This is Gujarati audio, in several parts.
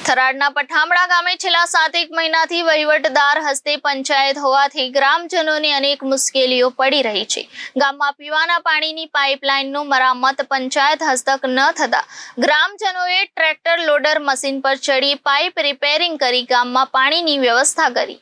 થરાદના પઠામડા ગામે છેલ્લા 7 મહિનાથી વહીવટદાર હસ્તે પંચાયત હોવાથી ગ્રામજનોને અનેક મુશ્કેલીઓ પડી રહી છે। ગામમાં પીવાના પાણીની પાઇપલાઇનનું મરામત પંચાયત હસ્તક ન થતા ગ્રામજનોએ ટ્રેક્ટર લોડર મશીન પર ચડી પાઇપ રિપેરિંગ કરી ગામમાં પાણીની વ્યવસ્થા કરી।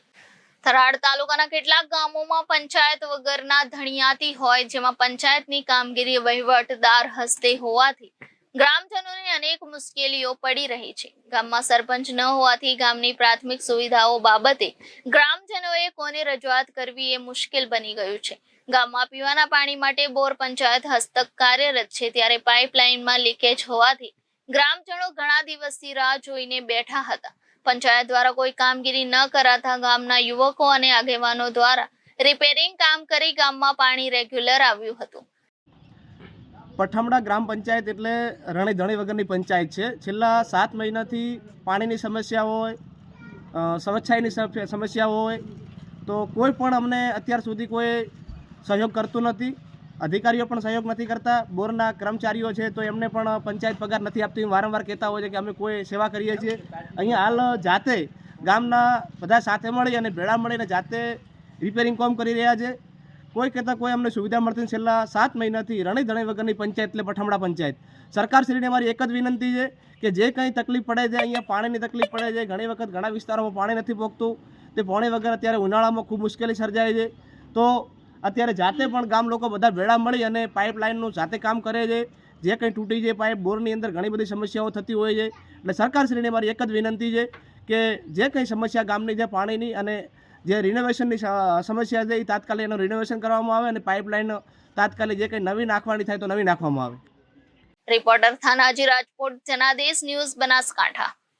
થરાદ તાલુકાના કેટલાક ગામોમાં પંચાયત વગરના ધણિયાતી હોય, જેમાં પંચાયતની કામગીરી વહીવટદાર હસ્તે હોવાથી ગ્રામજનોને અનેક મુશ્કેલીઓ પડી રહી છે। ગામમાં સરપંચ ન હોવાથી ગામની પ્રાથમિક સુવિધાઓ બાબતે ગ્રામજનોએ કોને રજૂઆત કરવી એ મુશ્કેલ બની ગયું છે। ગામમાં પીવાના પાણી માટે બોર પંચાયત હસ્તક કાર્યરત છે, ત્યારે પાઇપલાઇનમાં લીકેજ હોવાથી ગ્રામજનો ઘણા દિવસથી રાહ જોઈને બેઠા હતા। પંચાયત દ્વારા કોઈ કામગીરી ન કરાતા ગામના યુવકો અને આગેવાનો દ્વારા રિપેરિંગ કામ કરી ગામમાં પાણી રેગ્યુલર આવ્યું હતું। પઠામડા ગ્રામ પંચાયત એટલે રણે ધણી વગરની પંચાયત છે। છેલ્લા 7 મહિનાથી પાણીની સમસ્યા હોય, સ્વચ્છાઈની સમસ્યા હોય, તો કોઈ પણ અમને અત્યાર સુધી કોઈ સહયોગ કરતું નથી। અધિકારીઓ પણ સહયોગ નથી કરતા। બોરના કર્મચારીઓ છે તો એમને પણ પંચાયત પગાર નથી આપતી। વારંવાર કહેતા હોય છે કે અમે કોઈ સેવા કરીએ છીએ। અહીંયા હાલ જાતે ગામના બધા સાથે મળી અને ભેળા મળીને જાતે રિપેરિંગ કામ કરી રહ્યા છે। કોઈ કહેતા કોઈ અમને સુવિધા મળતી છેલ્લા 7 મહિનાથી રણી ધણી વગરની પંચાયત એટલે પઠામડા પંચાયત। સરકારશ્રીને અમારી એક જ વિનંતી છે કે જે કંઈ તકલીફ પડે છે, અહીંયા પાણીની તકલીફ પડે છે, ઘણી વખત ઘણા વિસ્તારોમાં પાણી નથી પહોંચતું, તે પાણી વગર અત્યારે ઉનાળામાં ખૂબ મુશ્કેલી સર્જાય છે। તો અત્યારે જાતે પણ ગામ લોકો બધા ભેળા મળી અને પાઇપલાઇનનું જાતે કામ કરે છે। જે કંઈ તૂટી છે પાઇપ, બોરની અંદર ઘણી બધી સમસ્યાઓ થતી હોય છે, એટલે સરકારશ્રીને મારી એક જ વિનંતી છે કે જે કંઈ સમસ્યા ગામની છે પાણીની અને જે રિનોવેશનની સમસ્યા છે એ તાત્કાલિક એનું રિનોવેશન કરવામાં આવે અને પાઇપલાઇન તાત્કાલિક જે કંઈ નવી નાખવાની થાય તો નવી નાખવામાં આવે। Reporter Thanaji Rajkot, Janadesh news, Banaskantha.